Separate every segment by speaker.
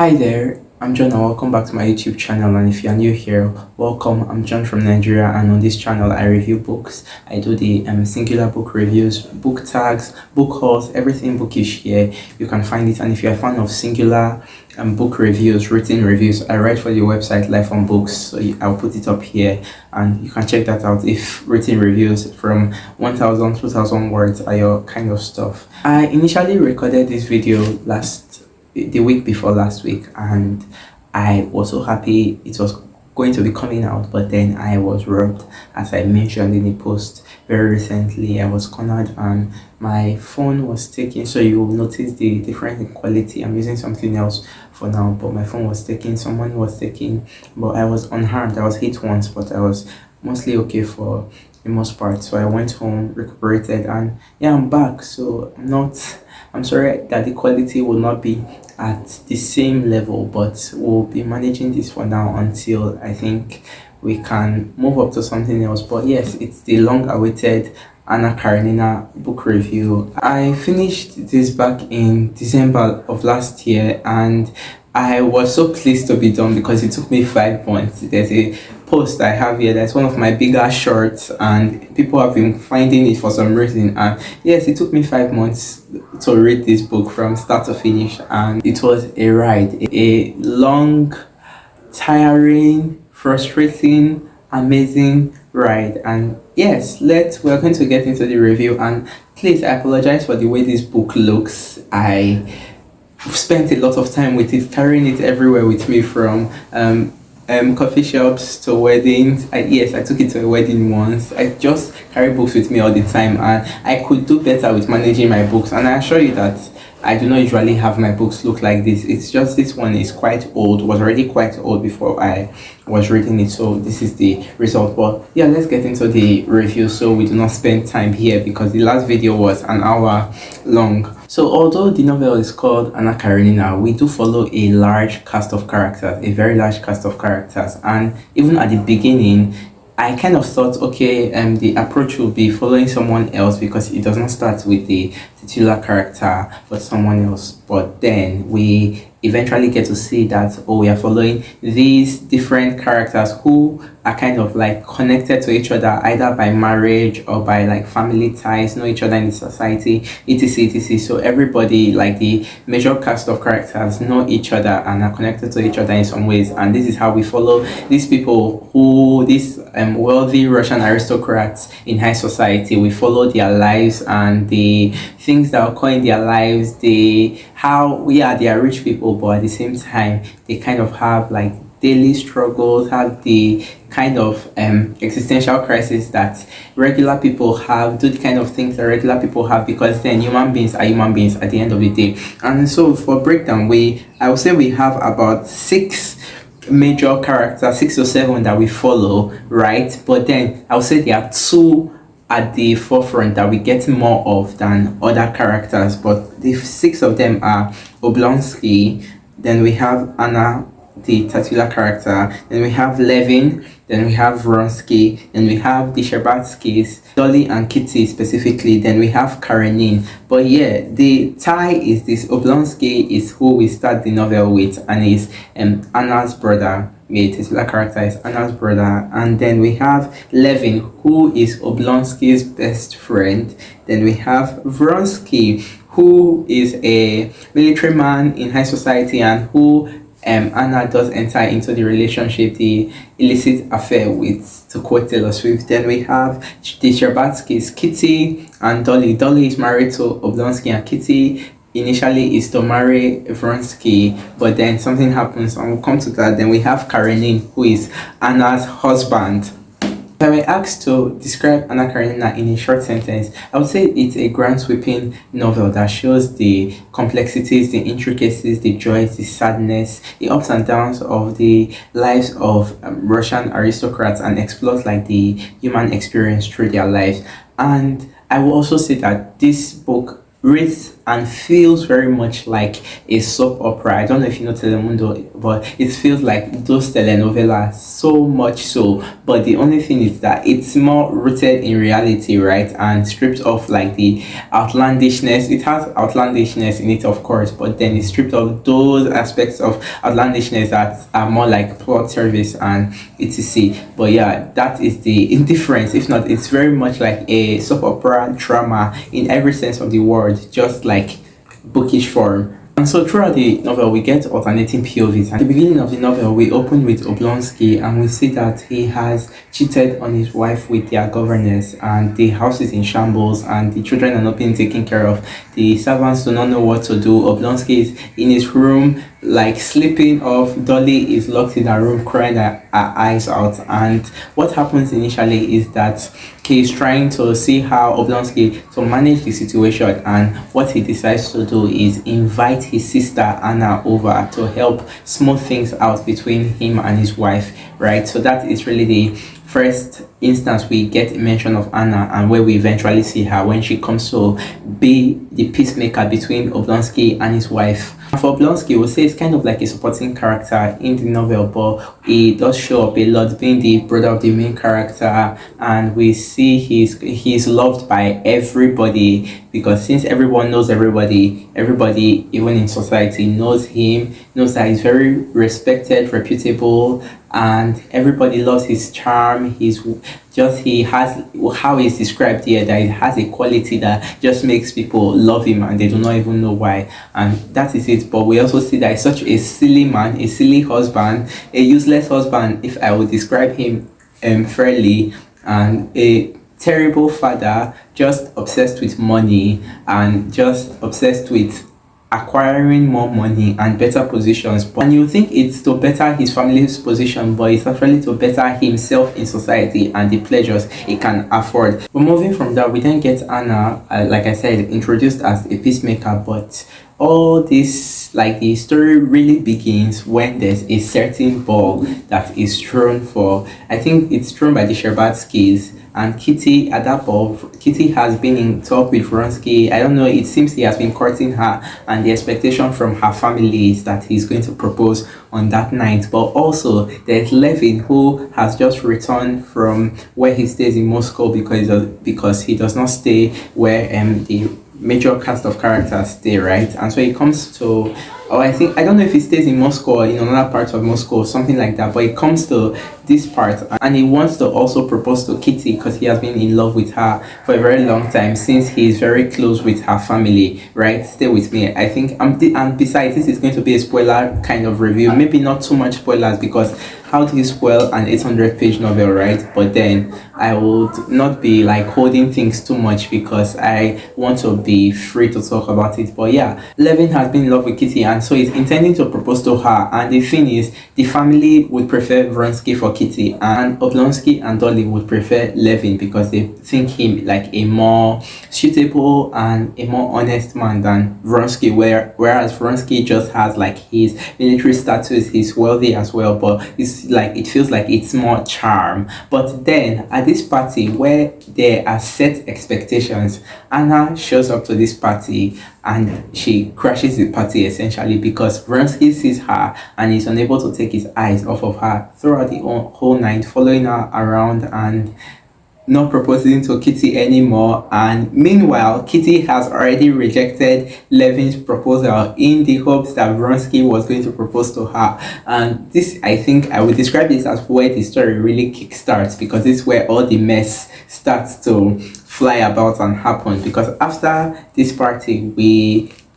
Speaker 1: Hi there, I'm John and welcome back to my YouTube channel. And if you're new here, welcome. I'm John from Nigeria, and on this channel I review books. I do the singular book reviews, book tags, book hauls, everything bookish here. You can find it. And if you're a fan of singular book reviews, written reviews, I write for the website Life on Books, so I'll put it up here and you can check that out if written reviews from 1000 2000 words are your kind of stuff. I initially recorded this video the week before last week, and I was so happy it was going to be coming out, but then I was robbed. As I mentioned in the post very recently, I was cornered and my phone was taken. So you will notice the difference in quality. I'm using something else for now, but my phone was taken, someone was taken, but I was unharmed. I was hit once, but I was mostly okay for the most part. So I went home, recuperated, and yeah, I'm back. So I'm sorry that the quality will not be at the same level, but we'll be managing this for now until I think we can move up to something else. But yes, it's the long awaited Anna Karenina book review. I finished this back in December of last year, and I was so pleased to be done because it took me 5 months. There's a post I have here that's one of my bigger shorts, and people have been finding it for some reason. And yes, it took me 5 months to read this book from start to finish, and it was a ride, a long, tiring, frustrating, amazing ride. And yes, we're going to get into the review. And please, I apologize for the way this book looks. I spent a lot of time with it, carrying it everywhere with me, from coffee shops to weddings. Yes, I took it to a wedding once. I just carry books with me all the time, and I could do better with managing my books. And I assure you that I do not usually have my books look like this. It's just this one is quite old, was already quite old before I was reading it. So this is the result. But yeah, let's get into the review so we do not spend time here, because the last video was an hour long. So although the novel is called Anna Karenina, we do follow a large cast of characters, a very large cast of characters. And even at the beginning, I kind of thought, okay, the approach will be following someone else, because it does not start with the titular character but someone else. But then we eventually get to see that, oh, we are following these different characters who are kind of like connected to each other either by marriage or by like family ties, know each other in the society, etc. So everybody, like the major cast of characters, know each other and are connected to each other in some ways. And this is how we follow these people, these wealthy Russian aristocrats in high society. We follow their lives and the things that occur in their lives, they are rich people, but at the same time they kind of have like daily struggles, have the kind of existential crisis that regular people have, do the kind of things that regular people have, because then human beings are human beings at the end of the day. And so for breakdown, I would say we have about 6 major characters, 6 or 7 that we follow, right? But then I would say there are 2 at the forefront that we get more of than other characters. But the 6 of them are Oblonsky, then we have Anna, the titular character, then we have Levin, then we have Vronsky, then we have the Sherbatskys, Dolly and Kitty specifically, then we have Karenin. But yeah, the tie is this: Oblonsky is who we start the novel with, and is Anna's brother. The titular character is Anna's brother. And then we have Levin, who is Oblonsky's best friend. Then we have Vronsky, who is a military man in high society, and who Anna does enter into the relationship, the illicit affair with, to quote Taylor Swift. Then we have the Sherbatskys, Kitty and Dolly. Dolly is married to Oblonsky, and Kitty initially is to marry Vronsky, but then something happens and we'll come to that. Then we have Karenin, who is Anna's husband. If I were asked to describe Anna Karenina in a short sentence, I would say it's a grand sweeping novel that shows the complexities, the intricacies, the joys, the sadness, the ups and downs of the lives of Russian aristocrats, and explores like the human experience through their lives. And I will also say that this book reads and feels very much like a soap opera. I don't know if you know Telemundo, but it feels like those telenovelas so much so. But the only thing is that it's more rooted in reality, right? And stripped off like the outlandishness. It has outlandishness in it, of course, but then it's stripped of those aspects of outlandishness that are more like plot service and etc. But yeah, that is the indifference. If not, it's very much like a soap opera drama in every sense of the word, just like bookish form. And so throughout the novel, we get alternating POVs. At the beginning of the novel, we open with Oblonsky and we see that he has cheated on his wife with their governess, and the house is in shambles and the children are not being taken care of. The servants do not know what to do. Oblonsky is in his room, like sleeping off. Dolly is locked in her room, crying her eyes out. And what happens initially is that he's trying to see how Oblonsky to manage the situation, and what he decides to do is invite his sister Anna over to help smooth things out between him and his wife, right? So that is really the first instance we get a mention of Anna, and where we eventually see her when she comes to be the peacemaker between Oblonsky and his wife. For Oblonsky, we'll say it's kind of like a supporting character in the novel, but he does show up a lot, being the brother of the main character, and we see he's loved by everybody, because since everyone knows everybody even in society knows him, knows that he's very respected, reputable, and everybody loves his charm. He has, how he's described here, that he has a quality that just makes people love him and they do not even know why, and that is it. But we also see that he's such a silly man, a silly husband, a useless husband, if I would describe him fairly, and a terrible father, just obsessed with money and just obsessed with acquiring more money and better positions. And you think it's to better his family's position, but it's actually to better himself in society and the pleasures he can afford. But moving from that, we then get Anna, like I said, introduced as a peacemaker. But all this, like, the story really begins when there's a certain ball that is thrown for, I think it's thrown by the Sherbatskys, and Kitty, at that point, Kitty has been in talk with Vronsky. I don't know, it seems he has been courting her, and the expectation from her family is that he's going to propose on that night. But also, there's Levin, who has just returned from where he stays in Moscow, because he does not stay where the major cast of characters stay, right? And so he comes to, I don't know if he stays in Moscow or in another part of Moscow or something like that, but he comes to this part and he wants to also propose to Kitty, because he has been in love with her for a very long time, since he's very close with her family, right? Stay with me. I think, and besides, this is going to be a spoiler kind of review, maybe not too much spoilers, because how do you spoil an 800-page novel, right? But then I would not be like holding things too much, because I want to be free to talk about it. But yeah, Levin has been in love with Kitty, and so he's intending to propose to her. And the thing is, the family would prefer Vronsky for Kitty, and Oblonsky and Dolly would prefer Levin, because they think him like a more suitable and a more honest man than Vronsky, whereas Vronsky just has like his military status, he's wealthy as well, but it's like, it feels like it's more charm. But then at this party where there are set expectations, Anna shows up to this party and she crashes the party essentially, because Vronsky sees her and is unable to take his eyes off of her throughout the whole night, following her around and not proposing to Kitty anymore. And meanwhile, Kitty has already rejected Levin's proposal in the hopes that Vronsky was going to propose to her. And this, I think I would describe this as where the story really kickstarts, because this is where all the mess starts to fly about and happen. Because after this party,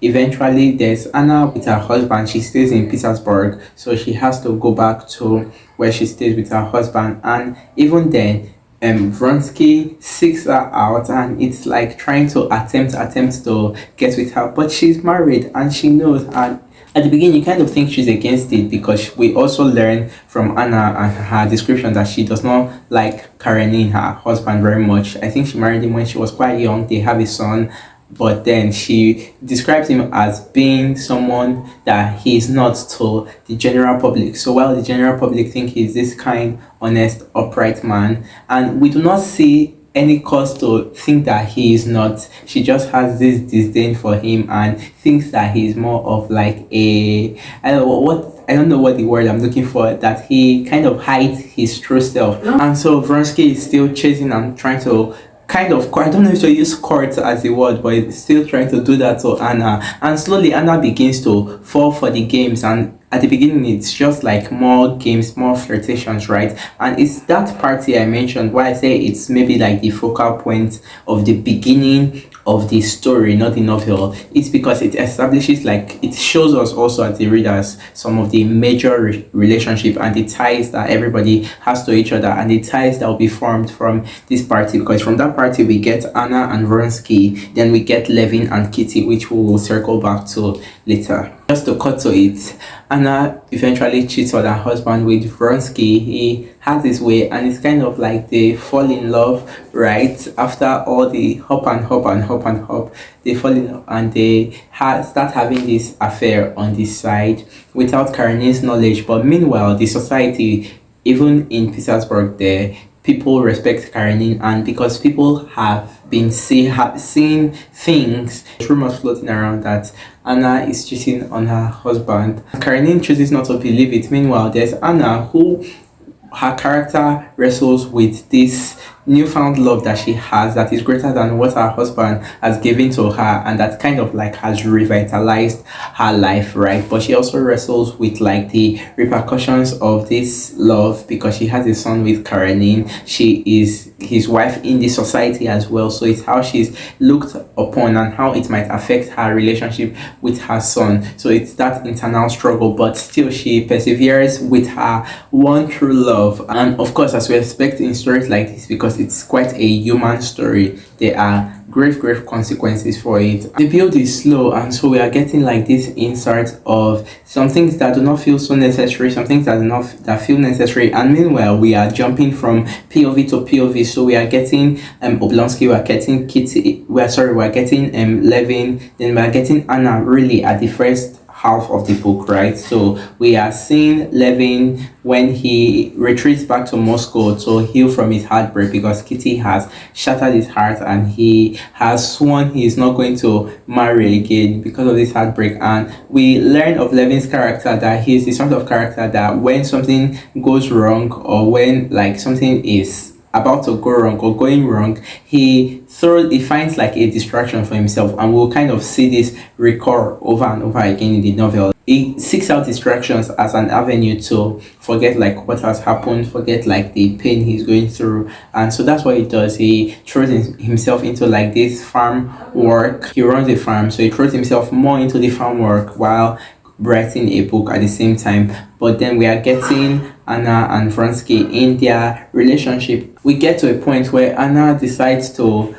Speaker 1: there's Anna with her husband. She stays in Petersburg, so she has to go back to where she stays with her husband. And even then, Vronsky seeks her out, and it's like trying to attempt to get with her, but she's married and she knows. And at the beginning, you kind of think she's against it, because we also learn from Anna and her description that she does not like Karenina, her husband, very much. I think she married him when she was quite young. They have a son, but then she describes him as being someone that he's not to the general public. So while the general public think he's this kind, honest, upright man, and we do not see any cause to think that he is not. She just has this disdain for him and thinks that he's more of like a, I don't know what the word I'm looking for, that he kind of hides his true self. And so Vronsky is still chasing and trying to kind of, I don't know if to use court as a word, but it's still trying to do that to Anna. And slowly Anna begins to fall for the games, and at the beginning it's just like more games, more flirtations, right? And it's that party I mentioned where I say it's maybe like the focal point of the beginning of the story, not the novel. It's because it establishes, like it shows us also as the readers some of the major relationship and the ties that everybody has to each other, and the ties that will be formed from this party, because from that party we get Anna and Vronsky, then we get Levin and Kitty, which we will circle back to later. Just to cut to it, Anna eventually cheats on her husband with Vronsky. He has his way, and it's kind of like they fall in love, right? After all the hop and hop and hop and hop, they fall in love and they start having this affair on this side without Karenina's knowledge. But meanwhile, the society, even in Petersburg, there people respect Karenina, and because people have been seen things, rumors floating around that Anna is cheating on her husband. Karenina chooses not to believe it. Meanwhile, there's Anna, who her character wrestles with this newfound love that she has that is greater than what her husband has given to her, and that kind of like has revitalized her life, right? But she also wrestles with like the repercussions of this love because she has a son with Karenin. She is his wife in the society as well, so it's how she's looked upon and how it might affect her relationship with her son. So it's that internal struggle, but still she perseveres with her one true love. And of course, as we expect in stories like this, because it's quite a human story, there are grave consequences for it. The build is slow, and so we are getting like this insert of some things that do not feel so necessary, some things that feel necessary, and meanwhile we are jumping from POV to POV. So we are getting Oblonsky, we are getting Kitty, we are getting Levin, then we are getting Anna really at the first half of the book, right? So we are seeing Levin when he retreats back to Moscow to heal from his heartbreak, because Kitty has shattered his heart and he has sworn he is not going to marry again because of this heartbreak. And we learn of Levin's character that he is the sort of character that when something goes wrong, or when like something is about to go wrong or going wrong, he finds like a distraction for himself, and we'll kind of see this recur over and over again in the novel. He seeks out distractions as an avenue to forget like what has happened, forget like the pain he's going through, and so that's what he does. He throws himself into like this farm work. He runs a farm, so he throws himself more into the farm work while writing a book at the same time. But then we are getting Anna and Vronsky in their relationship. We get to a point where Anna decides to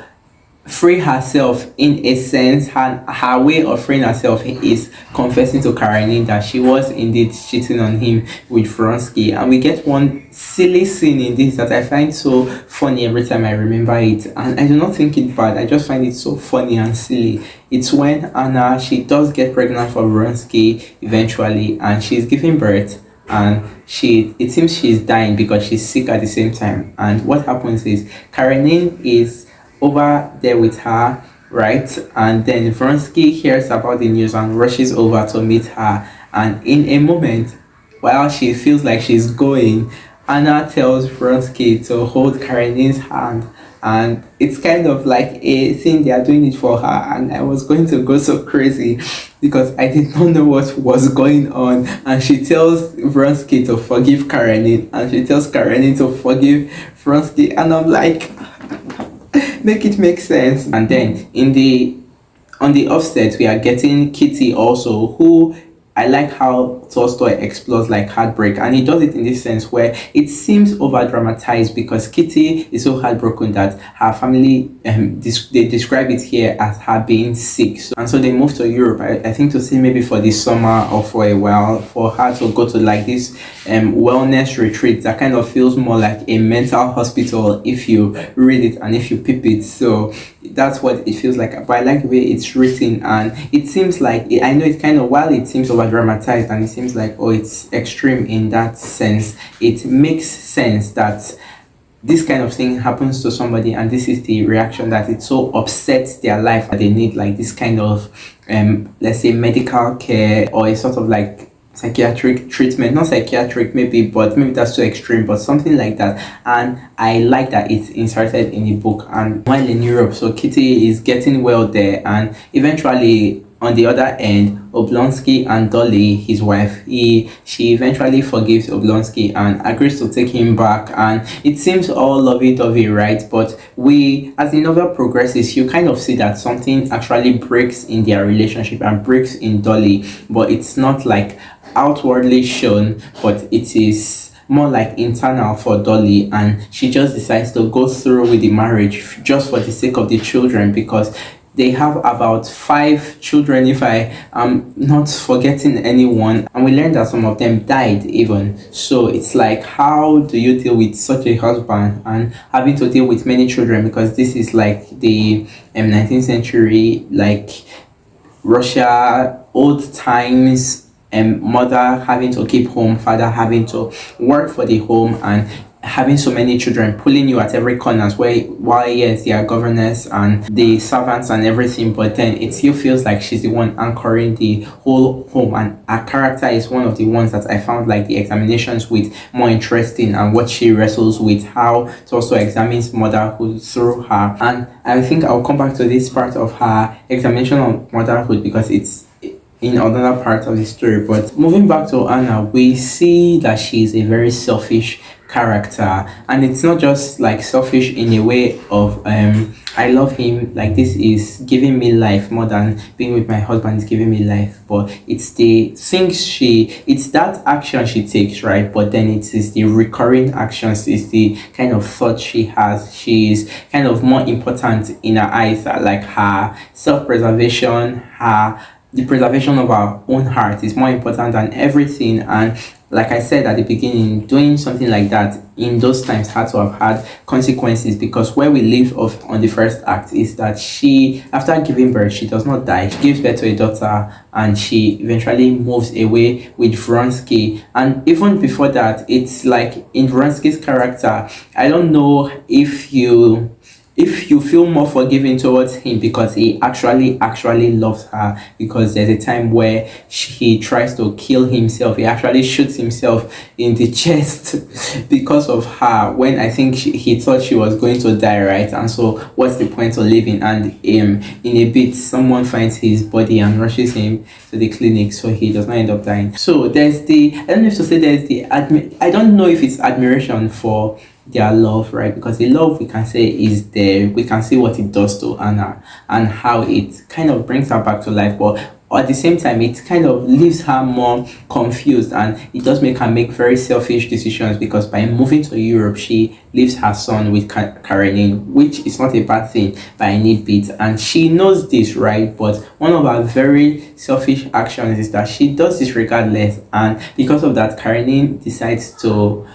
Speaker 1: free herself in a sense. Her way of freeing herself is confessing to Karenina that she was indeed cheating on him with Vronsky. And we get one silly scene in this that I find so funny every time I remember it, and I do not think it bad, I just find it so funny and silly. It's when Anna, she does get pregnant for Vronsky eventually, and she's giving birth, and it seems she's dying because she's sick at the same time. And what happens is Karenina is over there with her, right? And then Vronsky hears about the news and rushes over to meet her, and in a moment while she feels like she's going, Anna tells Vronsky to hold Karenina's hand, and it's kind of like a thing, they are doing it for her. And I was going to go so crazy because I did not know what was going on. And she tells Vronsky to forgive Karenina, and she tells Karenina to forgive Vronsky, and I'm like, make it make sense. And then on the offset, we are getting Kitty also, who I like how Tolstoy explores like heartbreak, and he does it in this sense where it seems over dramatized, because Kitty is so heartbroken that her family they describe it here as her being sick, and so they move to Europe, I think, to see maybe for the summer or for a while, for her to go to like this wellness retreat that kind of feels more like a mental hospital if you read it and if you peep it. So that's what it feels like. But I like the way it's written, and it seems like, I know it's kind of, while it seems over dramatized and it seems like, oh, it's extreme in that sense, it makes sense that this kind of thing happens to somebody and this is the reaction, that it so upsets their life that they need like this kind of let's say medical care, or a sort of like psychiatric treatment, not psychiatric maybe, but maybe that's too extreme, but something like that. And I like that it's inserted in the book. And while in Europe, so Kitty is getting well there, and eventually on the other end, Oblonsky and Dolly, his wife, she eventually forgives Oblonsky and agrees to take him back, and it seems all lovey-dovey, right? But as the novel progresses, you kind of see that something actually breaks in their relationship and breaks in Dolly, but it's not like outwardly shown, but it is more like internal for Dolly, and she just decides to go through with the marriage just for the sake of the children, because they have about 5 children, if I am not forgetting anyone, and we learned that some of them died even. So it's like, how do you deal with such a husband and having to deal with many children, because this is like the 19th century, like Russia, old times, and mother having to keep home, father having to work for the home, and having so many children pulling you at every corner, while yes, they are governors and the servants and everything, but then it still feels like she's the one anchoring the whole home. And her character is one of the ones that I found like the examinations with more interesting, and what she wrestles with, how it also examines motherhood through her. And I think I'll come back to this part of her examination on motherhood because it's in another part of the story. But moving back to Anna, we see that she's a very selfish character, and it's not just like selfish in a way of I love him, like this is giving me life more than being with my husband is giving me life, but it's the things it's that action she takes, right? But then it is the recurring actions, it's the kind of thought she has. She's kind of more important in her eyes, like her self-preservation, the preservation of our own heart is more important than everything. And like I said at the beginning, doing something like that in those times had to have had consequences, because where we leave off on the first act is that she, after giving birth, she does not die. She gives birth to a daughter, and she eventually moves away with Vronsky. And even before that, it's like in Vronsky's character, I don't know if you feel more forgiving towards him because he actually loves her, because there's a time where he tries to kill himself. He actually shoots himself in the chest because of her, when I think he thought she was going to die, right? And so what's the point of living? And in a bit, someone finds his body and rushes him to the clinic, so he does not end up dying. So there's I don't know if to say there's I don't know if it's admiration for their love, right? Because the love, we can say, is there. We can see what it does to Anna and how it kind of brings her back to life, but at the same time it kind of leaves her more confused, and it does make her make very selfish decisions, because by moving to Europe she leaves her son with Karenina, which is not a bad thing by any bit, and she knows this, right? But one of her very selfish actions is that she does this regardless, and because of that, Karenina decides to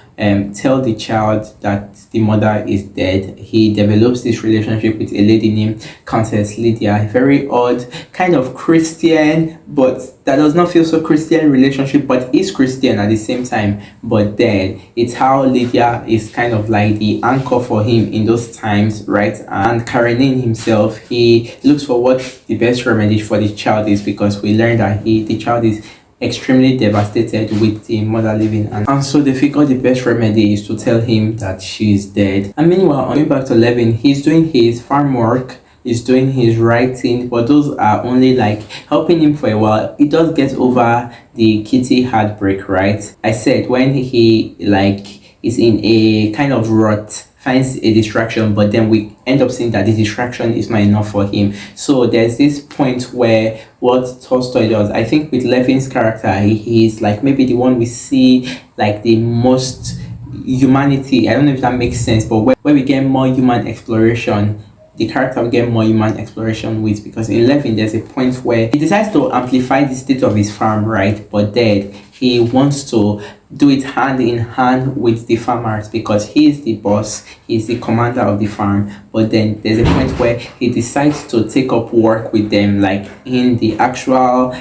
Speaker 1: tell the child that the mother is dead. He develops this relationship with a lady named Countess Lydia, a very odd kind of Christian, but that does not feel so Christian relationship, but is Christian at the same time. But then it's how Lydia is kind of like the anchor for him in those times, right? And Karenin himself, he looks for what the best remedy for the child is, because we learned that the child is extremely devastated with the mother living, and so they figure the best remedy is to tell him that she's dead. And meanwhile, on going back to Levin, he's doing his farm work, he's doing his writing, but those are only like helping him for a while. He does get over the Kitty heartbreak, right? I said when he like is in a kind of rut, finds a distraction, but then we end up seeing that the distraction is not enough for him. So there's this point where what Tolstoy does, I think with Levin's character, he's like maybe the one we see like the most humanity. I don't know if that makes sense, but where we get more human exploration, the character will get more human exploration with, because in Levin there's a point where he decides to amplify the state of his farm, right? But then he wants to do it hand in hand with the farmers, because he is the boss, he's the commander of the farm. But then there's a point where he decides to take up work with them, like in the actual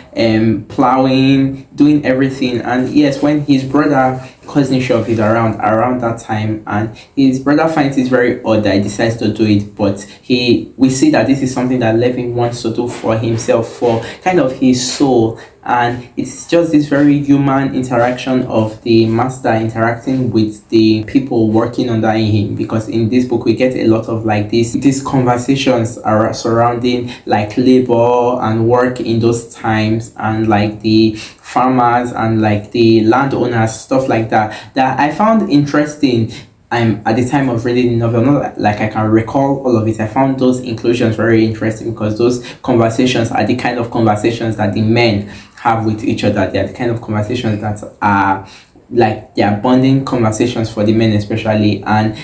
Speaker 1: plowing, doing everything. And yes, when his brother Kuznetsov is around that time, and his brother finds it very odd that he decides to do it, but we see that this is something that Levin wants to do for himself, for kind of his soul. And it's just this very human interaction of the master interacting with the people working under him, because in this book we get a lot of like these conversations are surrounding like labor and work in those times, and like the farmers and like the landowners, stuff like that I found interesting. I'm at the time of reading the novel, not like I can recall all of it. I found those inclusions very interesting, because those conversations are the kind of conversations that the men have with each other. They are the kind of conversations that are like they are bonding conversations for the men especially, and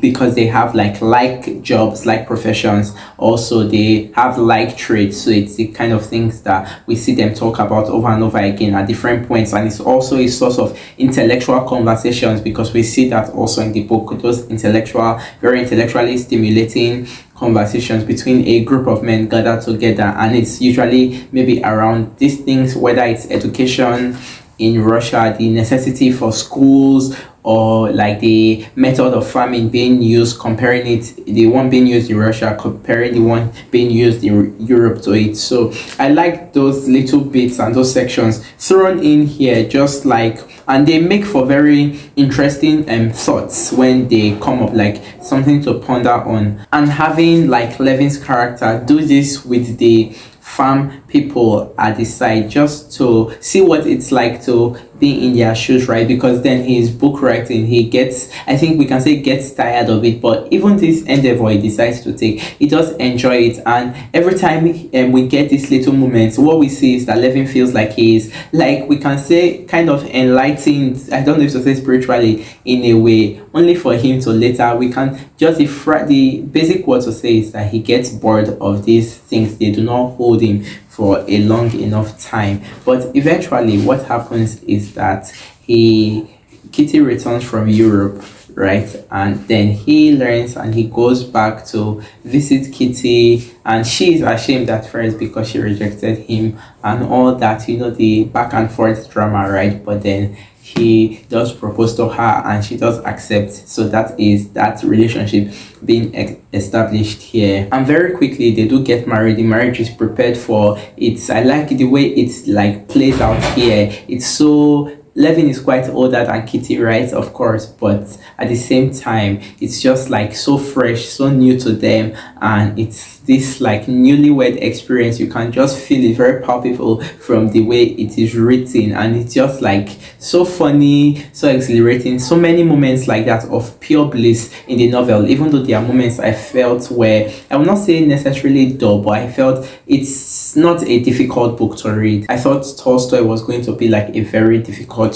Speaker 1: because they have like jobs, like professions, also they have like traits, so it's the kind of things that we see them talk about over and over again at different points. And it's also a source of intellectual conversations, because we see that also in the book, those very intellectually stimulating conversations between a group of men gathered together. And it's usually maybe around these things, whether it's education in Russia, the necessity for schools, or like the method of farming being used, comparing it, the one being used in Russia, comparing the one being used in Europe to it. So I like those little bits and those sections thrown in here, just like, and they make for very interesting thoughts when they come up, like something to ponder on. And having like Levin's character do this with the farm people at the side, just to see what it's like to be in their shoes, right? Because then his book writing, he gets, I think we can say, gets tired of it, but even this endeavor he decides to take, he does enjoy it. And every time we get these little moments, what we see is that Levin feels like he's, like, we can say, kind of enlightened, I don't know if to say spiritually in a way, only for him to later, we can just, the basic word to say is that he gets bored of these things. They do not hold him for a long enough time. But eventually what happens is that Kitty returns from Europe, right? And then he learns and he goes back to visit Kitty, and she's ashamed at first because she rejected him and all that, the back and forth drama, right? But then he does propose to her and she does accept. So that is that relationship being established here. And very quickly they do get married. The marriage is prepared for it. I like the way it's like plays out here. It's so, Levin is quite older than Kitty, right? Of course, but at the same time, it's just like so fresh, so new to them, and it's this like newlywed experience. You can just feel it very palpable from the way it is written, and it's just like so funny, so exhilarating. So many moments like that of pure bliss in the novel, even though there are moments I felt where, I will not say necessarily dull, but I felt it's not a difficult book to read. I thought Tolstoy was going to be like a very difficult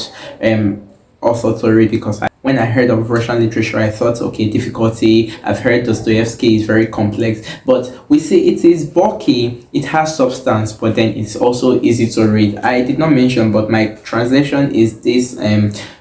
Speaker 1: author to read, because when I heard of Russian literature, I thought, okay, difficulty. I've heard Dostoevsky is very complex, but we see it is bulky, it has substance, but then it's also easy to read. I did not mention, but my translation is this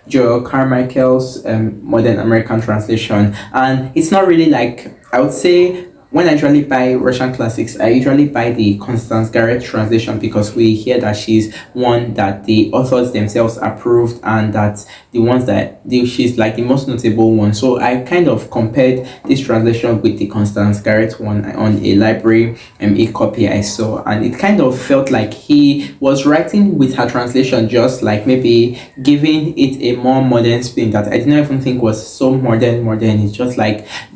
Speaker 1: Joel Carmichael's Modern American translation, and it's not really like, I would say, when I usually buy Russian classics, I usually buy the Constance Garrett translation, because we hear that she's one that the authors themselves approved, and that the ones that she's like the most notable one. So I kind of compared this translation with the Constance Garrett one on a library e-copy I saw, and it kind of felt like he was writing with her translation, just like maybe giving it a more modern spin that I didn't even think was so modern. It's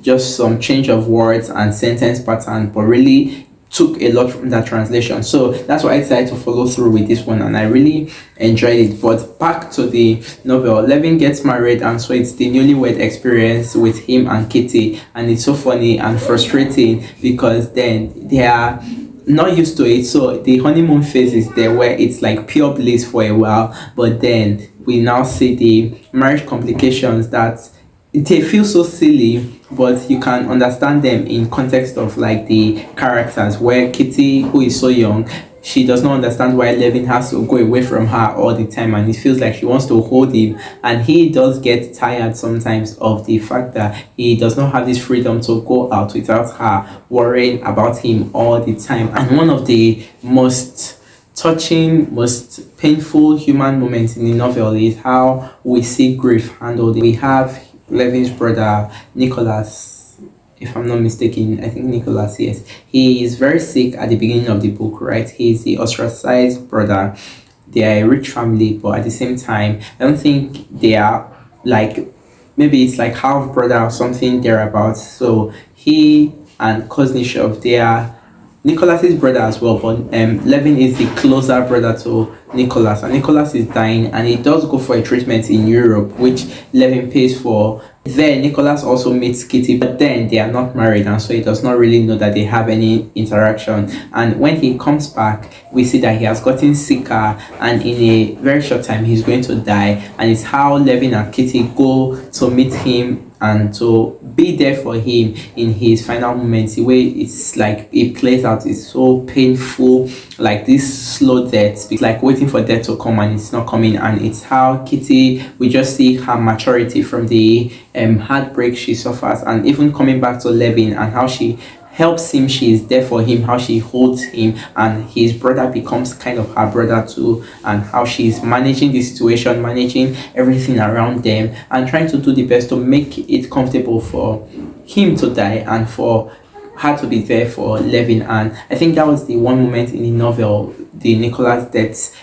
Speaker 1: just some change of words and sentence pattern, but really took a lot from that translation. So that's why I decided to follow through with this one, and I really enjoyed it. But back to the novel, Levin gets married, and so it's the newlywed experience with him and Kitty, and it's so funny and frustrating because then they are not used to it. So the honeymoon phase is there, where it's like pure bliss for a while, but then we now see the marriage complications that they feel so silly, but you can understand them in context of like the characters, where Kitty, who is so young, she does not understand why Levin has to go away from her all the time, and it feels like she wants to hold him, and he does get tired sometimes of the fact that he does not have this freedom to go out without her worrying about him all the time. And one of the most touching, most painful human moments in the novel is how we see grief handled. We have Levin's brother Nicholas, if I'm not mistaken, I think Nicholas, yes. He is very sick at the beginning of the book, right? He's the ostracized brother. They are a rich family, but at the same time, I don't think they are like, maybe it's like half brother or something thereabouts. So he and Kuznetsov, they are Nicholas's brother as well, but Levin is the closer brother to Nicholas, and Nicholas is dying, and he does go for a treatment in Europe, which Levin pays for. Then Nicholas also meets Kitty, but then they are not married, and so he does not really know that they have any interaction. And when he comes back, we see that he has gotten sicker, and in a very short time, he's going to die. And it's how Levin and Kitty go to meet him and to be there for him in his final moments. The way it's like it plays out is so painful, like this slow death. It's like waiting for death to come and it's not coming. And it's how Kitty, we just see her maturity from the heartbreak she suffers, and even coming back to Levin and how she helps him, she is there for him, how she holds him, and his brother becomes kind of her brother too, and how she's managing the situation, managing everything around them, and trying to do the best to make it comfortable for him to die and for her to be there for Levin. And I think that was the one moment in the novel, the Nicholas death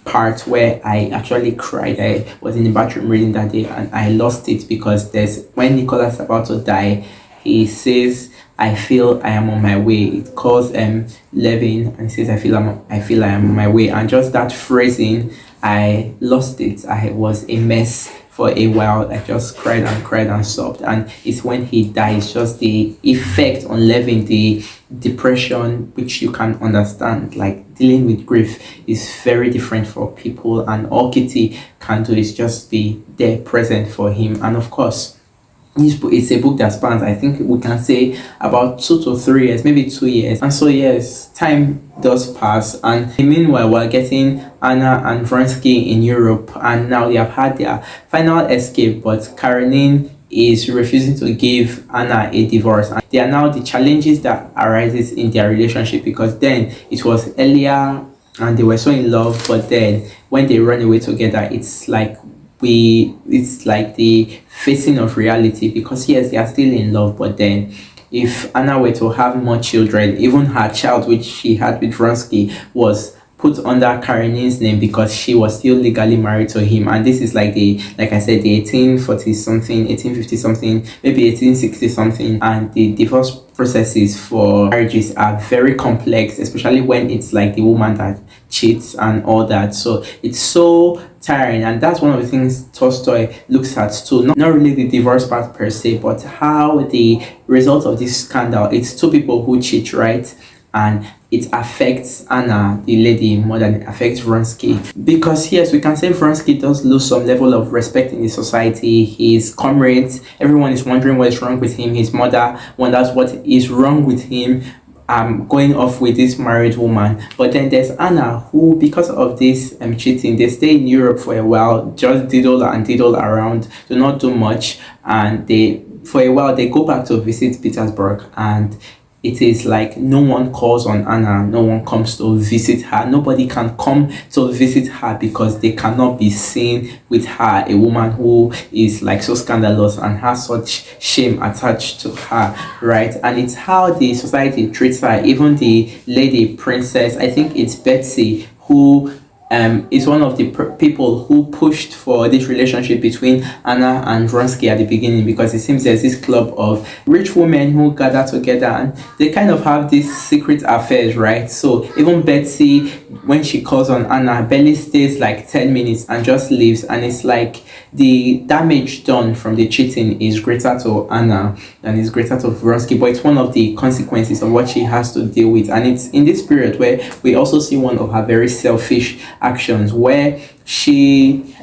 Speaker 1: part, where I actually cried. I was in the bathroom reading that day and I lost it, because there's when Nicholas is about to die, he says, I feel I am on my way. It calls Levin and says, I feel I am on my way. And just that phrasing, I lost it. I was a mess for a while. I just cried and sobbed. And it's when he dies, just the effect on Levin, the depression, which you can understand. Like, dealing with grief is very different for people, and all Kitty can do is just be there present for him. And of course, it's a book that spans, I think we can say, about 2 to 3 years, maybe 2 years. And so yes, time does pass, and meanwhile we're getting Anna and Vronsky in Europe, and now they have had their final escape, but Karenina is refusing to give Anna a divorce. And they are now the challenges that arises in their relationship, because then it was earlier and they were so in love, but then when they run away together, it's like the facing of reality, because yes, they are still in love, but then if Anna were to have more children, even her child which she had with Vronsky was put under Karenina's name, because she was still legally married to him. And this is like like I said, the 1840 something, 1850 something, maybe 1860 something, and the divorce processes for marriages are very complex, especially when it's like the woman that cheats and all that. So it's so tiring, and that's one of the things Tolstoy looks at too. Not really the divorce part per se, but how the result of this scandal, it's two people who cheat, right? And it affects Anna, the lady, more than it affects Vronsky. Because yes, we can say Vronsky does lose some level of respect in the society. His comrades, everyone is wondering what is wrong with him. His mother wonders what is wrong with him, going off with this married woman. But then there's Anna, who, because of this cheating, they stay in Europe for a while, just diddle and diddle around, do not do much, and for a while they go back to visit Petersburg, and it is like no one calls on Anna, no one comes to visit her, nobody can come to visit her, because they cannot be seen with her, a woman who is like so scandalous and has such shame attached to her, right? And it's how the society treats her. Even the lady princess, I think it's Betsy, who is one of the people who pushed for this relationship between Anna and Vronsky at the beginning, because it seems there's this club of rich women who gather together and they kind of have these secret affairs, right? So even Betsy, when she calls on Anna, barely stays like 10 minutes and just leaves, and it's like the damage done from the cheating is greater to Anna than is greater to Vronsky, but it's one of the consequences of what she has to deal with. And it's in this period where we also see one of her very selfish actions, where she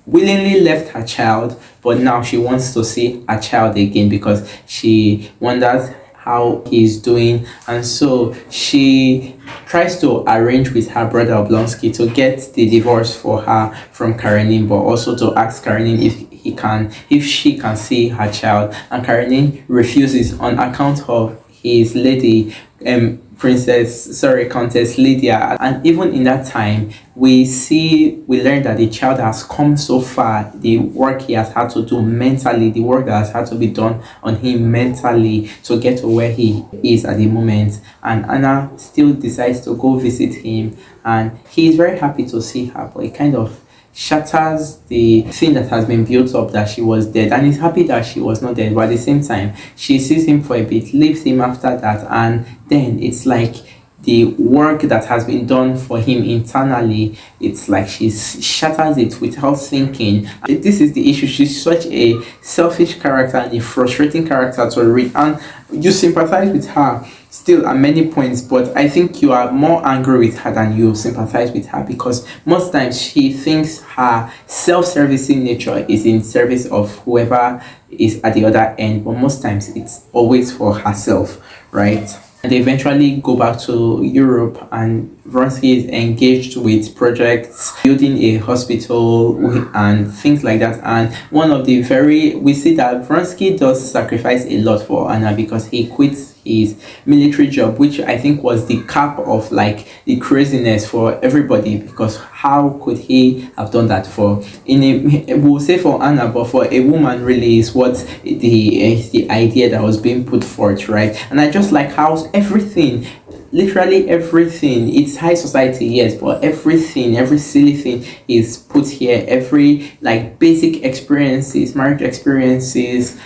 Speaker 1: willingly left her child, but now she wants to see her child again, because she wonders how he's doing, and so she tries to arrange with her brother Oblonsky to get the divorce for her from Karenina, but also to ask Karenina if she can see her child, and Karenina refuses on account of his lady Countess Lydia. And even in that time, we learn that the child has come so far, the work he has had to do mentally, the work that has had to be done on him mentally to get to where he is at the moment. And Anna still decides to go visit him, and he is very happy to see her, but it kind of shatters the thing that has been built up that she was dead, and he's happy that she was not dead, but at the same time she sees him for a bit, leaves him after that, and then it's like the work that has been done for him internally, it's like she shatters it without thinking. This is the issue. She's such a selfish character and a frustrating character to read, and you sympathize with her still at many points, but I think you are more angry with her than you sympathize with her, because most times she thinks her self-servicing nature is in service of whoever is at the other end, but most times it's always for herself, right? And they eventually go back to Europe, and Vronsky is engaged with projects, building a hospital and things like that. And we see that Vronsky does sacrifice a lot for Anna, because he quits his military job, which I think was the cap of like the craziness for everybody, because how could he have done that we'll say for Anna, but for a woman really is what the idea that was being put forth, right? And I just like how everything, literally everything, it's high society, yes, but everything, every silly thing is put here. Every like basic experiences, marriage experiences,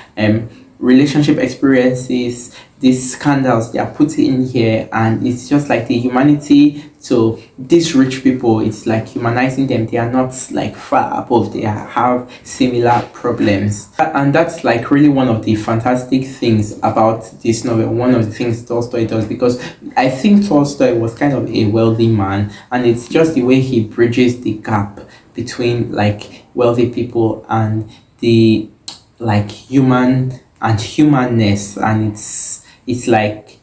Speaker 1: relationship experiences, these scandals, they are put in here, and it's just like the humanity to these rich people, it's like humanizing them. They are not like far above, they have similar problems, and that's like really one of the fantastic things about this novel, one of the things Tolstoy does, because I think Tolstoy was kind of a wealthy man, and it's just the way he bridges the gap between like wealthy people and the like human and humanness, and it's like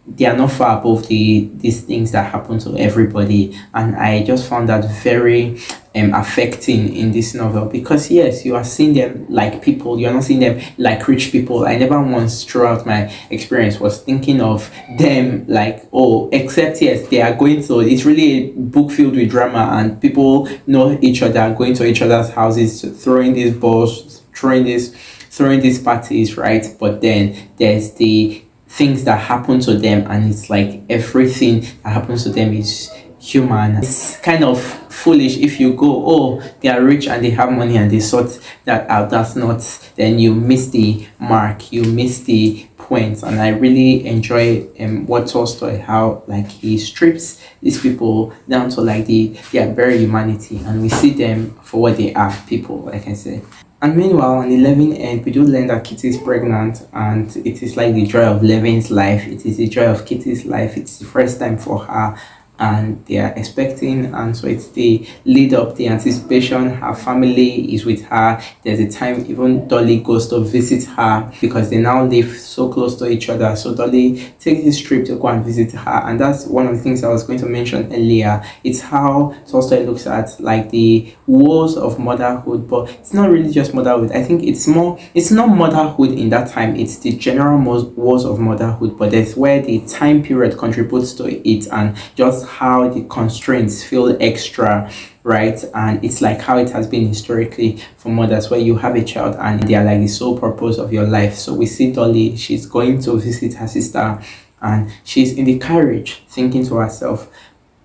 Speaker 1: they are not far above these things that happen to everybody. And I just found that very affecting in this novel, because yes, you are seeing them like people, you're not seeing them like rich people. I never once throughout my experience was thinking of them like, oh, except yes, they are going to, it's really a book filled with drama, and people know each other, going to each other's houses, throwing these balls, throwing these parties, right? But then there's the things that happen to them, and it's like everything that happens to them is human. It's kind of foolish if you go, oh, they are rich and they have money and they sort that out. That's not, then you miss the mark, you miss the point. And I really enjoy what Tolstoy, how like he strips these people down to like their very humanity, and we see them for what they are, people, like I said. And meanwhile, on the Levin end, we do learn that Kitty is pregnant, and it is like the joy of Levin's life. It is the joy of Kitty's life. It's the first time for her, and they are expecting, and so it's the lead up, the anticipation. Her family is with her. There's a time even Dolly goes to visit her, because they now live so close to each other, so Dolly takes this trip to go and visit her. And that's one of the things I was going to mention earlier. It's how Tolstoy looks at like the woes of motherhood, but it's not really just motherhood. I think it's not motherhood in that time, it's the general woes of motherhood, but that's where the time period contributes to it, and just how the constraints feel extra, right? And it's like how it has been historically for mothers, where you have a child and they are like the sole purpose of your life. So we see Dolly, she's going to visit her sister, and she's in the carriage thinking to herself,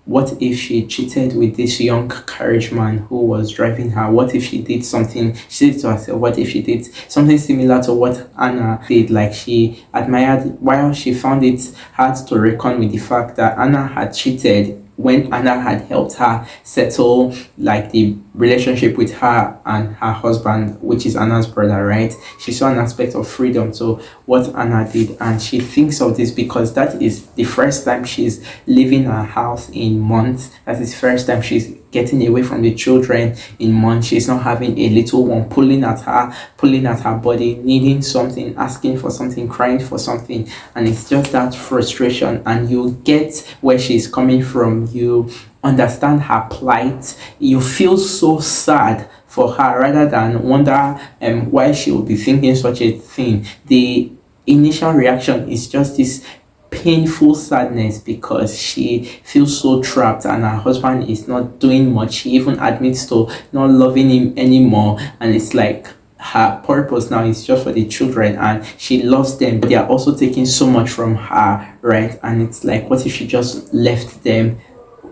Speaker 1: what if she cheated with this young carriage man who was driving her? What if she did something, she said to herself, what if she did something similar to what Anna did? Like she admired, while she found it hard to reckon with the fact that Anna had cheated when Anna had helped her settle like the relationship with her and her husband, which is Anna's brother, right? She saw an aspect of freedom to what Anna did, and she thinks of this because that is the first time she's leaving her house in months. That is the first time she's getting away from the children in months. She's not having a little one pulling at her body, needing something, asking for something, crying for something. And it's just that frustration, and you get where she's coming from. You understand her plight. You feel so sad for her, rather than wonder why she would be thinking such a thing. The initial reaction is just this painful sadness because she feels so trapped and her husband is not doing much. She even admits to not loving him anymore, and it's like her purpose now is just for the children and she loves them, but they are also taking so much from her, right? And it's like, what if she just left them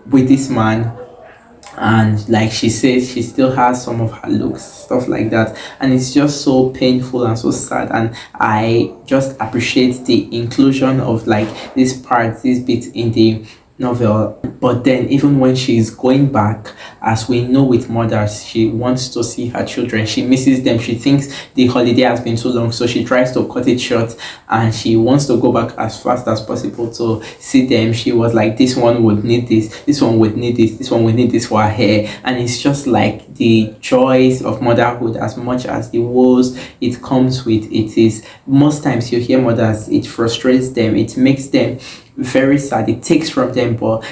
Speaker 1: with this man? And like she says, she still has some of her looks, stuff like that, and it's just so painful and so sad. And I just appreciate the inclusion of like this part, this bit in the novel. But then even when she's going back, as we know with mothers, she wants to see her children, she misses them, she thinks the holiday has been too long, so she tries to cut it short and she wants to go back as fast as possible to see them. She was like, this one would need this one would need this one would need this for her hair. And it's just like the joys of motherhood as much as the woes it comes with. It is, most times you hear mothers, it frustrates them, it makes them very sad, it takes from them, but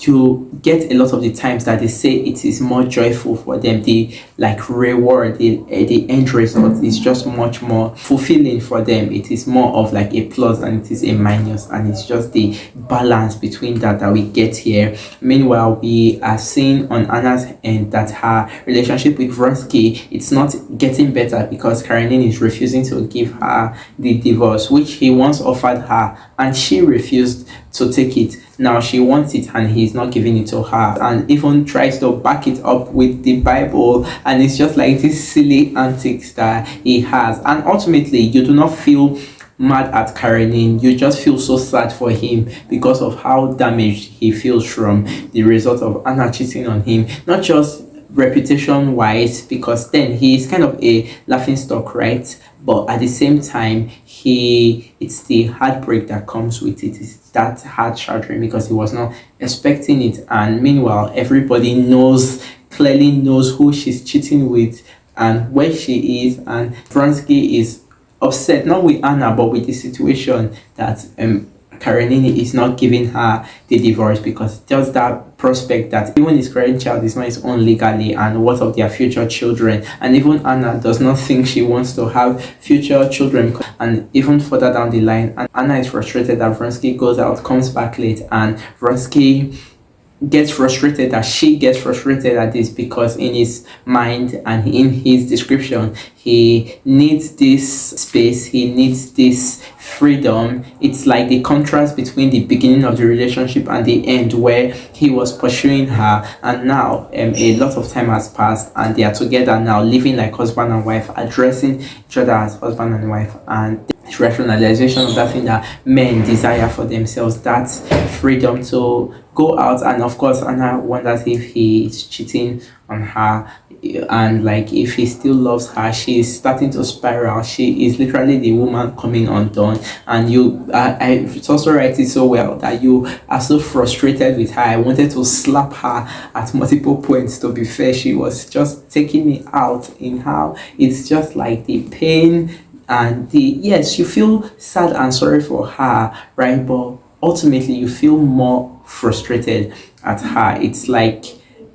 Speaker 1: you get a lot of the times that they say it is more joyful for them. The like reward, the end result is just much more fulfilling for them. It is more of like a plus than it is a minus, and it's just the balance between that we get here. Meanwhile, we are seeing on Anna's end that her relationship with Vronsky, it's not getting better because Karenina is refusing to give her the divorce, which he once offered her and she refused to take it. Now she wants it and he's not giving it to her, and even tries to back it up with the Bible. And it's just like these silly antics that he has, and ultimately you do not feel mad at Karenin, you just feel so sad for him because of how damaged he feels from the result of Anna cheating on him. Not just reputation wise, because then he is kind of a laughing stock, right? But at the same time, it's the heartbreak that comes with it. It's that heart shattering because he was not expecting it. And meanwhile, everybody clearly knows who she's cheating with and where she is. And Vronsky is upset, not with Anna, but with the situation that Karenina is not giving her the divorce, because just that prospect that even his current child is not his own legally, and what of their future children. And even Anna does not think she wants to have future children. And even further down the line, Anna is frustrated that Vronsky goes out, comes back late, and Vronsky gets frustrated that she gets frustrated at this, because in his mind and in his description, he needs this space, he needs this freedom. It's like the contrast between the beginning of the relationship and the end, where he was pursuing her, and now a lot of time has passed and they are together now, living like husband and wife, addressing each other as husband and wife. And this rationalization of that thing that men desire for themselves, that freedom to go out. And of course, Anna wonders if he is cheating on her, and like if he still loves her. She is starting to spiral. She is literally the woman coming undone. And I also write it so well that you are so frustrated with her. I wanted to slap her at multiple points. To be fair, she was just taking me out in how it's just like the pain and yes, you feel sad and sorry for her, right? But ultimately you feel more frustrated at her. It's like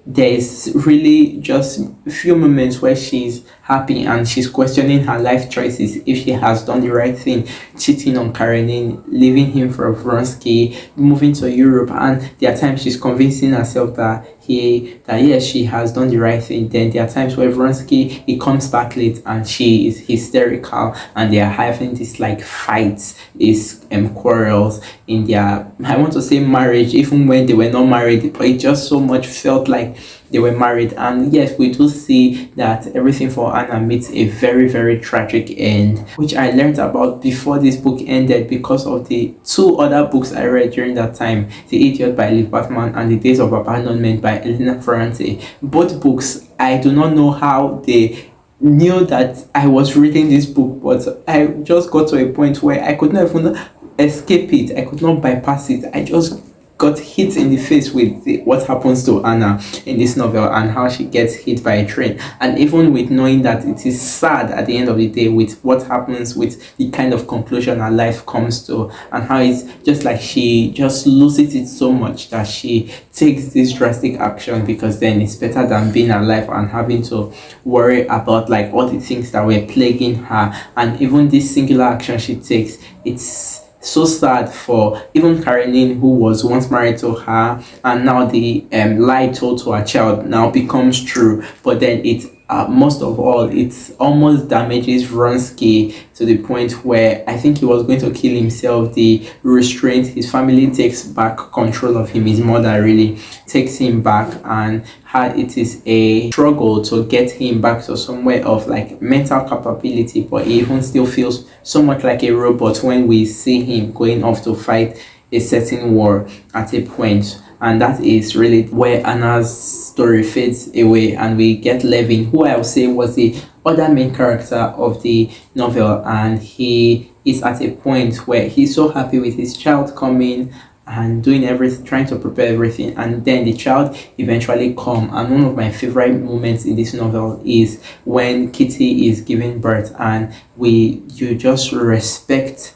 Speaker 1: there's really just a few moments where she's happy and she's questioning her life choices, if she has done the right thing, cheating on Karenin, leaving him for Vronsky, moving to Europe. And there are times she's convincing herself that yes, she has done the right thing. Then there are times where Vronsky, he comes back late and she is hysterical, and they are having this like fights, these quarrels in their, I want to say marriage, even when they were not married, but it just so much felt like they were married. And yes, we do see that everything for Anna meets a very, very tragic end, which I learned about before this book ended because of the two other books I read during that time, The Idiot by Liv Batman and The Days of Abandonment by Elena Ferrante. Both books, I do not know how they knew that I was reading this book, but I just got to a point where I could not even escape it. I could not bypass it. I just got hit in the face with what happens to Anna in this novel, and how she gets hit by a train. And even with knowing that it is sad at the end of the day with what happens, with the kind of conclusion her life comes to, and how it's just like she just loses it so much that she takes this drastic action, because then it's better than being alive and having to worry about like all the things that were plaguing her. And even this singular action she takes, it's so sad for even Karenina, who was once married to her, and now the lie told to her child now becomes true. But then it most of all, it almost damages Vronsky to the point where I think he was going to kill himself. The restraint, his family takes back control of him. His mother really takes him back, and it is a struggle to get him back to somewhere of like mental capability, but he even still feels so much like a robot when we see him going off to fight a certain war at a point. And that is really where Anna's story fades away, and we get Levin, who I would say was the other main character of the novel, and he is at a point where he's so happy with his child coming and doing everything, trying to prepare everything, and then the child eventually come. And one of my favorite moments in this novel is when Kitty is giving birth, and you just respect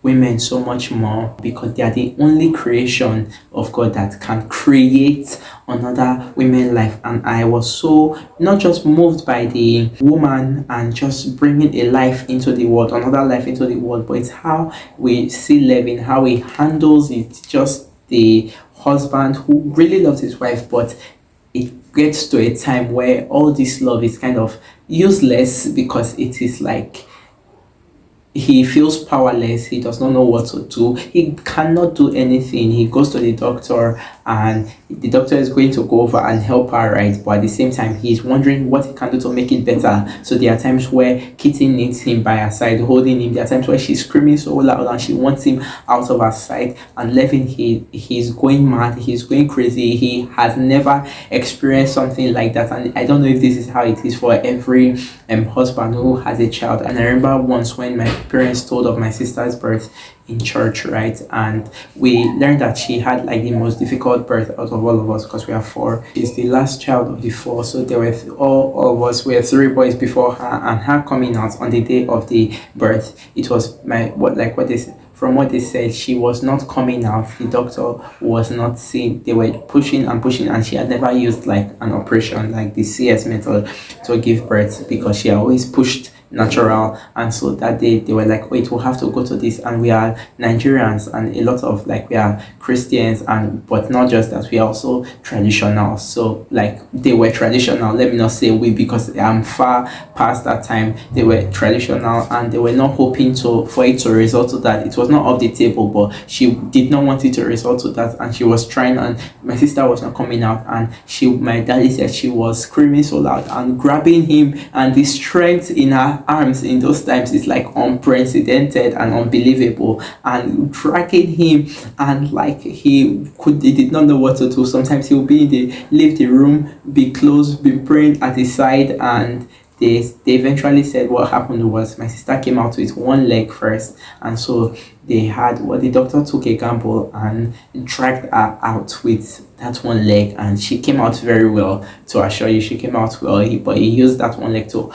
Speaker 1: women so much more because they are the only creation of God that can create another women life. And I was so not just moved by the woman and just bringing a life into the world, another life into the world, but it's how we see Levin, how he handles it, just the husband who really loves his wife, but it gets to a time where all this love is kind of useless because it is like he feels powerless. He does not know what to do. He cannot do anything. He goes to the doctor, and the doctor is going to go over and help her, right? But at the same time, he's wondering what he can do to make it better. So there are times where Kitty needs him by her side, holding him. There are times where she's screaming so loud and she wants him out of her sight. And Levin, he's going mad. He's going crazy. He has never experienced something like that. And I don't know if this is how it is for every husband who has a child. And I remember once when my parents told of my sister's birth in church, right? And we learned that she had like the most difficult birth out of all of us because we are four. She's the last child of the four, so there were all of us were three boys before her, and her coming out on the day of the birth, it was from what they said, she was not coming out. The doctor was not seeing. They were pushing and pushing, and she had never used like an operation like the CS method to give birth because she always pushed natural. And so that day they were like, wait, we'll have to go to this, and we are Nigerians, and a lot of like we are Christians, and but not just that, we are also traditional. So like they were traditional, let me not say we because I'm far past that time. They were traditional, and they were not hoping for it to result to that. It was not off the table, but she did not want it to result to that, and she was trying, and my sister was not coming out, and my daddy said she was screaming so loud and grabbing him, and the strength in her arms in those times is like unprecedented and unbelievable, and dragging him, and like he did not know what to do. Sometimes he would leave the room, be close, be praying at his side, and they eventually said what happened was my sister came out with one leg first, and so the doctor took a gamble and dragged her out with that one leg, and she came out very well. To assure you, she came out well. But he used that one leg to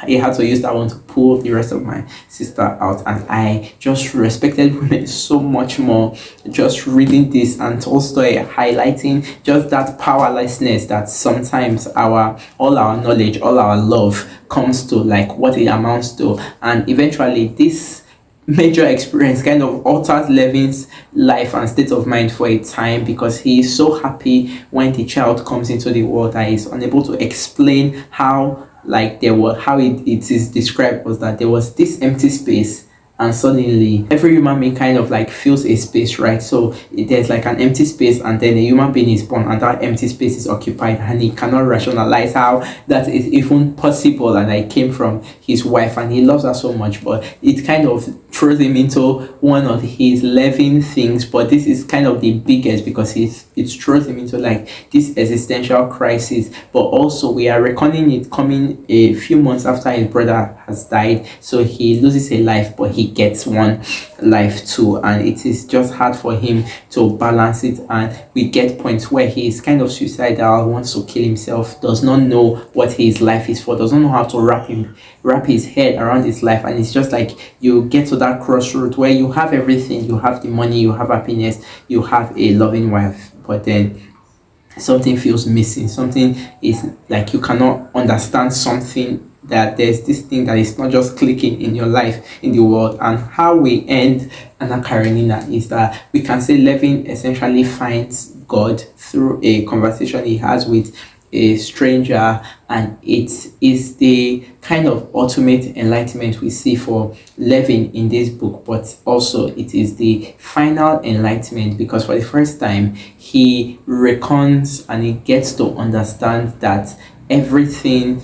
Speaker 1: he had to use that one to pull the rest of my sister out. And I just respected women so much more just reading this, and Tolstoy highlighting just that powerlessness that sometimes all our knowledge, all our love comes to like what it amounts to. And eventually this major experience kind of alters Levin's life and state of mind for a time, because he is so happy when the child comes into the world that he's unable to explain how it is described was that there was this empty space, and suddenly every human being kind of like fills a space, right? So there's like an empty space, and then a human being is born, and that empty space is occupied, and he cannot rationalize how that is even possible. And I came from his wife, and he loves her so much, but it kind of throws him into one of his living things. But this is kind of the biggest, because it throws him into like this existential crisis. But also we are reckoning it coming a few months after his brother has died, so he loses a life, but he gets one life too, and it is just hard for him to balance it. And we get points where he is kind of suicidal, wants to kill himself, does not know what his life is for, does not know how to wrap his head around his life. And it's just like you get to that crossroad where you have everything, you have the money, you have happiness, you have a loving wife, but then something feels missing. Something is like you cannot understand something that there's this thing that is not just clicking in your life, in the world. And how we end Anna Karenina is that we can say Levin essentially finds God through a conversation he has with a stranger, and it is the kind of ultimate enlightenment we see for Levin in this book, but also it is the final enlightenment, because for the first time he reckons and he gets to understand that everything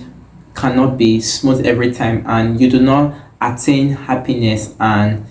Speaker 1: cannot be smooth every time, and you do not attain happiness and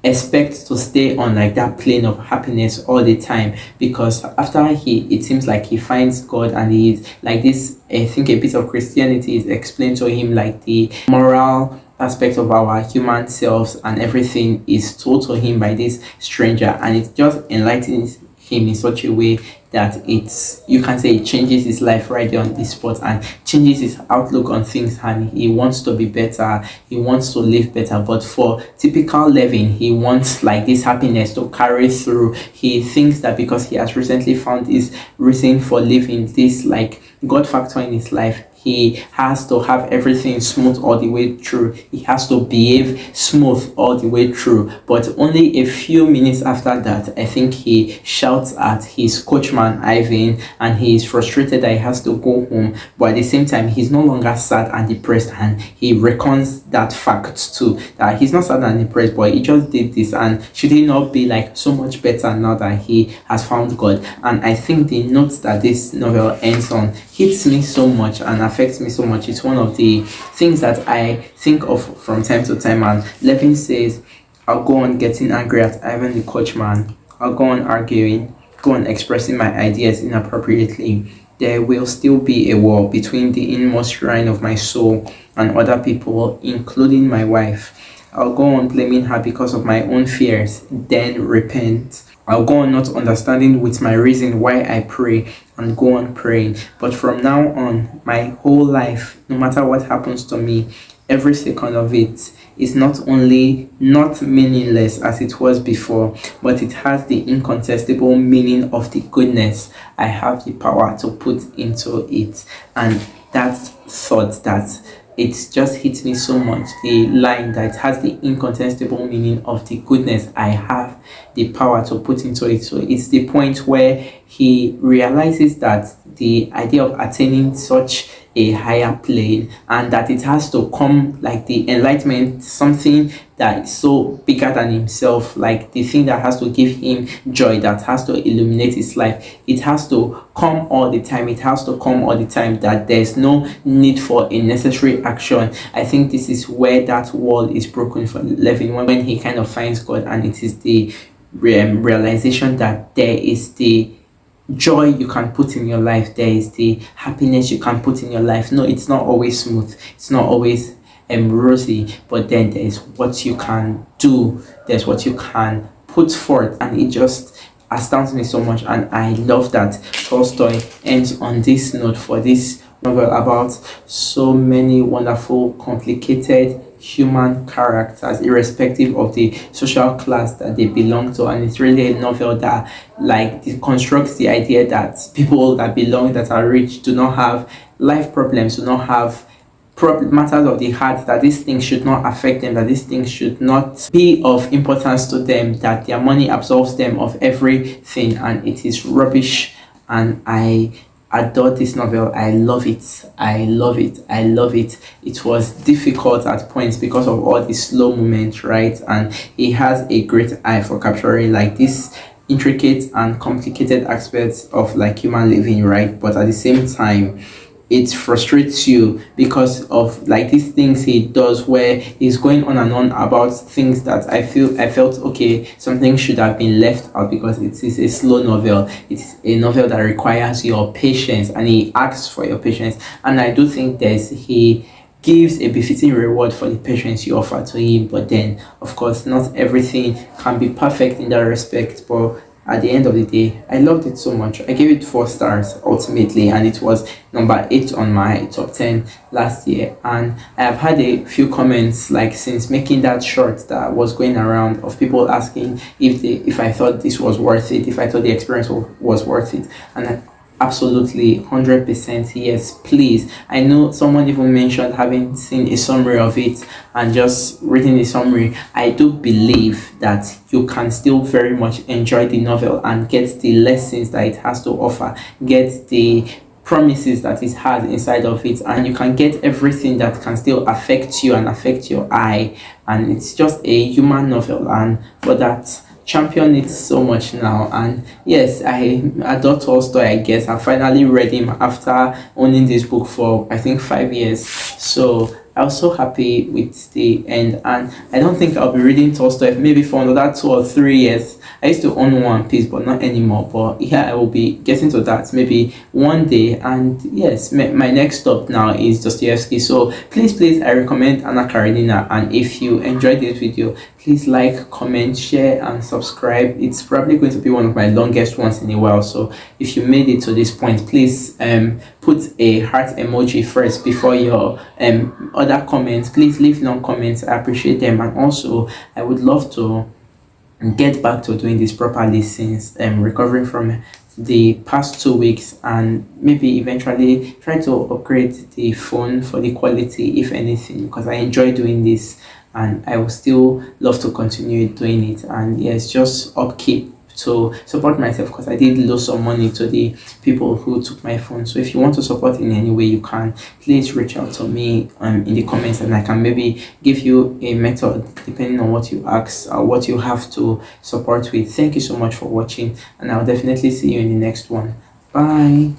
Speaker 1: expect to stay on like that plane of happiness all the time, because after it seems like he finds God and he is like this. I think a bit of Christianity is explained to him, like the moral aspect of our human selves and everything is told to him by this stranger, and it just enlightens him in such a way that it's, you can say, it changes his life right there on this spot and changes his outlook on things, and he wants to be better, he wants to live better. But for typical Levin, he wants like this happiness to carry through. He thinks that because he has recently found his reason for living, this like God factor in his life, he has to have everything smooth all the way through. He has to behave smooth all the way through. But only a few minutes after that, I think he shouts at his coachman Ivan, and he is frustrated that he has to go home. But at the same time, he's no longer sad and depressed, and he reckons that fact too, that he's not sad and depressed, but he just did this, and should he not be like so much better now that he has found God? And I think the note that this novel ends on hits me so much and affects me so much. It's one of the things that I think of from time to time. And Levin says, I'll go on getting angry at Ivan the coachman, I'll go on arguing, go on expressing my ideas inappropriately. There will still be a wall between the inmost shrine of my soul and other people, including my wife. I'll go on blaming her because of my own fears, then repent. I'll go on not understanding with my reason why I pray, and go on praying. But from now on, my whole life, no matter what happens to me, every second of it is not only not meaningless as it was before, but it has the incontestable meaning of the goodness I have the power to put into it. And that thought, that it just hits me so much, the line that has the incontestable meaning of the goodness I have the power to put into it. So it's the point where he realizes that the idea of attaining such a higher plane, and that it has to come like the enlightenment, something that is so bigger than himself, like the thing that has to give him joy, that has to illuminate his life. It has to come all the time. It has to come all the time, that there's no need for a necessary action. I think this is where that wall is broken for Levin, when he kind of finds God, and it is the realization that there is the joy you can put in your life, there is the happiness you can put in your life. No, it's not always smooth, it's not always rosy, but then there's what you can do, there's what you can put forth, and it just astounds me so much. And I love that Tolstoy ends on this note for this novel about so many wonderful, complicated human characters, irrespective of the social class that they belong to. And it's really a novel that like deconstructs the idea that people that belong, that are rich, do not have life problems, do not have matters of the heart, that these things should not affect them, that these things should not be of importance to them, that their money absolves them of everything, and it is rubbish. And I adore this novel. I love it. I love it. I love it. It was difficult at points because of all the slow moments, right? And he has a great eye for capturing like this intricate and complicated aspects of like human living, right? But at the same time, it frustrates you because of like these things he does, where he's going on and on about things that I felt okay, something should have been left out, because it is a slow novel. It's a novel that requires your patience, and he asks for your patience. And I do think he gives a befitting reward for the patience you offer to him. But then of course not everything can be perfect in that respect, but at the end of the day, I loved it so much. I gave it 4 stars ultimately, and it was number 8 on my top 10 last year. And I have had a few comments like since making that short that was going around, of people asking if I thought this was worth it, if I thought the experience was worth it. And Absolutely, 100% yes, please. I know someone even mentioned having seen a summary of it and just reading the summary. I do believe that you can still very much enjoy the novel and get the lessons that it has to offer, get the promises that it has inside of it, and you can get everything that can still affect you and affect your eye. And it's just a human novel, and for that, champion it so much now. And yes, I adore Tolstoy. I guess I finally read him after owning this book for I think 5 years. So I was so happy with the end, and I don't think I'll be reading Tolstoy maybe for another 2 or 3 years. I used to own One Piece, but not anymore. But yeah, I will be getting to that maybe one day. And yes, my next stop now is Dostoevsky. So please, I recommend Anna Karenina. And if you enjoyed this video, please like, comment, share, and subscribe. It's probably going to be one of my longest ones in a while. So if you made it to this point, please put a heart emoji first before your other comments. Please leave non comments. I appreciate them, and also I would love to get back to doing this properly since recovering from the past 2 weeks, and maybe eventually try to upgrade the phone for the quality if anything, because I enjoy doing this and I will still love to continue doing it. And yes, just upkeep to support myself, because I did lose some money to the people who took my phone. So if you want to support in any way you can, please reach out to me in the comments, and I can maybe give you a method depending on what you ask or what you have to support with. Thank you so much for watching, and I'll definitely see you in the next one. Bye.